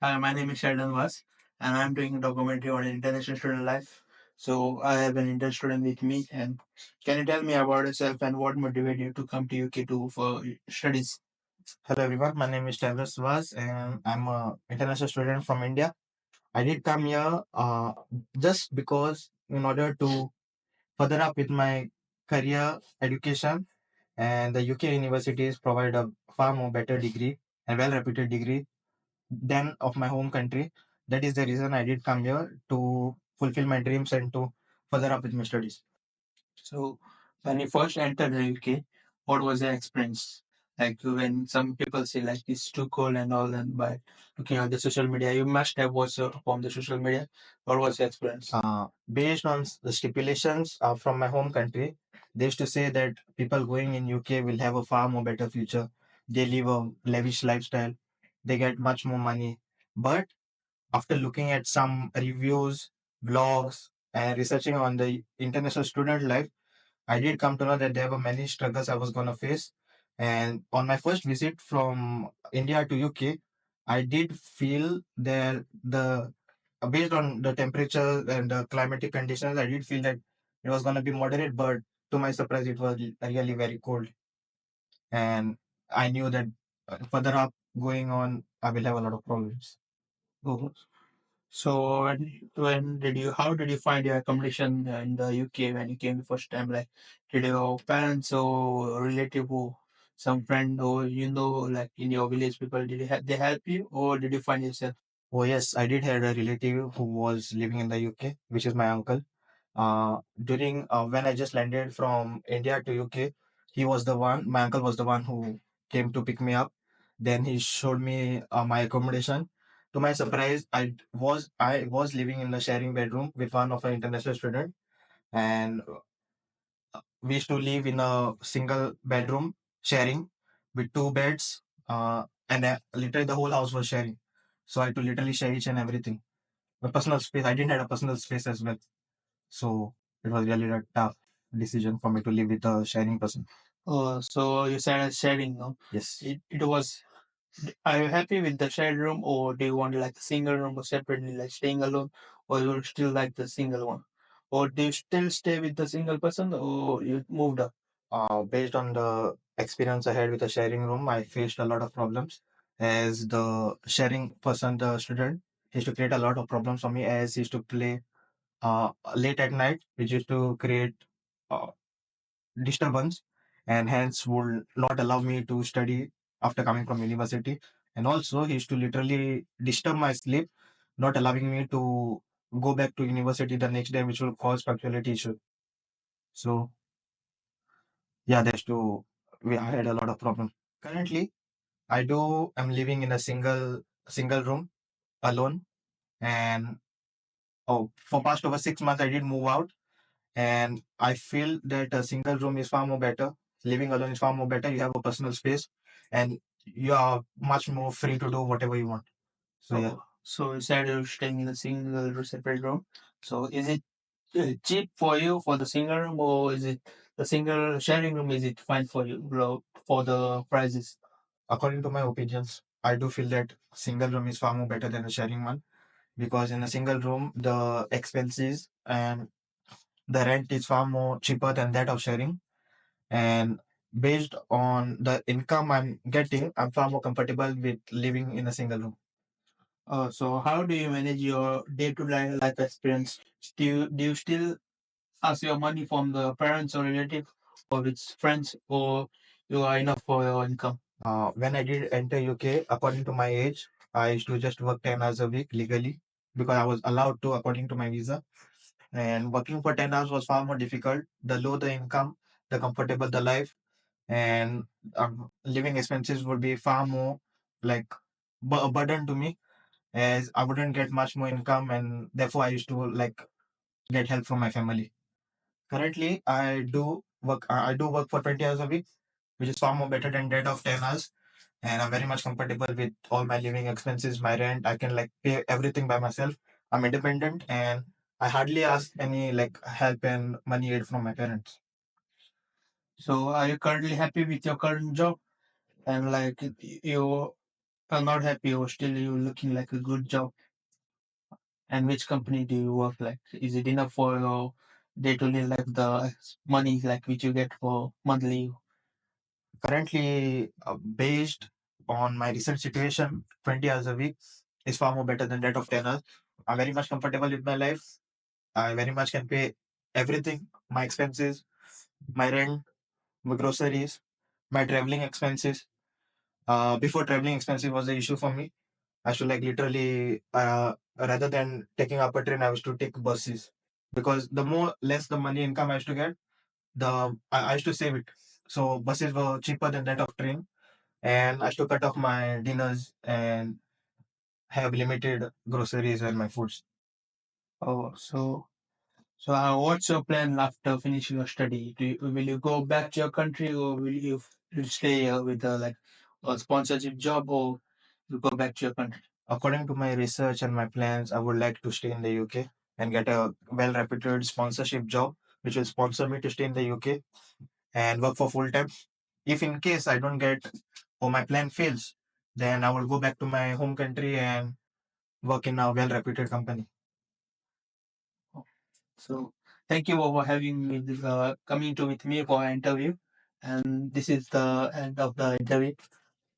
Hi, my name is Sheldon Vas, and I'm doing a documentary on international student life. So I have an Indian student with me, and can you tell me about yourself and what motivated you to come to UK to for studies? Hello everyone, my name is Travis Vaz and I'm a international student from India. I did come here just because in order to further up with my career education and the UK universities provide a far more better degree and well-reputed degree than of my home country. That is the reason I did come here to fulfill my dreams and to further up with my studies. So when you first entered the UK, what was the experience? Like when some people say like it's too cold and all, and by looking at the social media, you must have watched from the social media. What was the experience? Based on the stipulations from my home country, they used to say that people going in UK will have a far more better future. They live a lavish lifestyle. They get much more money. But after looking at some reviews, blogs, and researching on the international student life, I did come to know that there were many struggles I was going to face. And on my first visit from India to UK, I did feel that based on the temperature and the climatic conditions, I did feel that it was going to be moderate, but to my surprise, it was really very cold. And I knew that further up going on, I will have a lot of problems. Oh, so when did you how did you find your accommodation in the UK when you came the first time? Like did your parents or relative or some friend or like in your village people did they help you or did you find yourself? Oh, yes, I did have a relative who was living in the UK, which is my uncle. During when I just landed from India to UK, my uncle was the one who came to pick me up. Then he showed me my accommodation. To my surprise, I was living in a sharing bedroom with one of our international student, and we used to live in a single bedroom sharing with two beds, and literally the whole house was sharing. So I had to literally share each and everything. My personal space, I didn't have a personal space as well. So it was really a tough decision for me to live with a sharing person. So you said sharing, no? Yes. It was. Are you happy with the shared room, or do you want like a single room or separately, like staying alone, or you still like the single one, or do you still stay with the single person, or you moved up? Based on the experience I had with the sharing room, I faced a lot of problems. As the sharing person, the student, he used to create a lot of problems for me as he used to play late at night, which used to create uh, disturbance and hence would not allow me to study after coming from university. And also, he used to literally disturb my sleep, not allowing me to go back to university the next day, which will cause punctuality issue. So, yeah, I had a lot of problems. Currently, I'm living in a single room alone. And for past over 6 months, I did move out. And I feel that a single room is far more better. Living alone is far more better. You have a personal space and you are much more free to do whatever you want. So yeah. So you said you're staying in a single or separate room. So is it cheap for you for the single room, or is it the single sharing room? Is it fine for you for the prices? According to my opinions, I do feel that single room is far more better than a sharing one because in a single room, the expenses and the rent is far more cheaper than that of sharing. And based on the income I'm getting, I'm far more comfortable with living in a single room. So how do you manage your day-to-day life experience? Do you still ask your money from the parents or relative or with friends, or you are enough for your income? When I did enter UK, according to my age, I used to just work 10 hours a week legally because I was allowed to according to my visa. And working for 10 hours was far more difficult. The low the income, the comfortable the life, and living expenses would be far more like a burden to me as I wouldn't get much more income and therefore I used to like get help from my family. Currently, I do work for 20 hours a week, which is far more better than that of 10 hours. And I'm very much comfortable with all my living expenses, my rent. I can like pay everything by myself. I'm independent and I hardly ask any like help and money aid from my parents. So are you currently happy with your current job and like you? are not happy or still you looking like a good job? And which company do you work like? Is it enough for your day-to-day life, the money like which you get for monthly? Currently, based on my recent situation, 20 hours a week is far more better than that of 10 hours. I'm very much comfortable with my life. I very much can pay everything, my expenses, my rent, my groceries, my traveling expenses. Before, traveling expenses was the issue for me. I should like literally, rather than taking up a train, I used to take buses because the more less the money income I used to get, I used to save it. So buses were cheaper than that of train, and I used to cut off my dinners and have limited groceries and my foods. Oh, so what's your plan after finishing your study? Will you go back to your country or will you stay with like a sponsorship job or you go back to your country? According to my research and my plans, I would like to stay in the UK and get a well-reputed sponsorship job, which will sponsor me to stay in the UK and work for full time. If in case I don't get or my plan fails, then I will go back to my home country and work in a well-reputed company. So thank you for having me, coming to with me for an interview. And this is the end of the interview.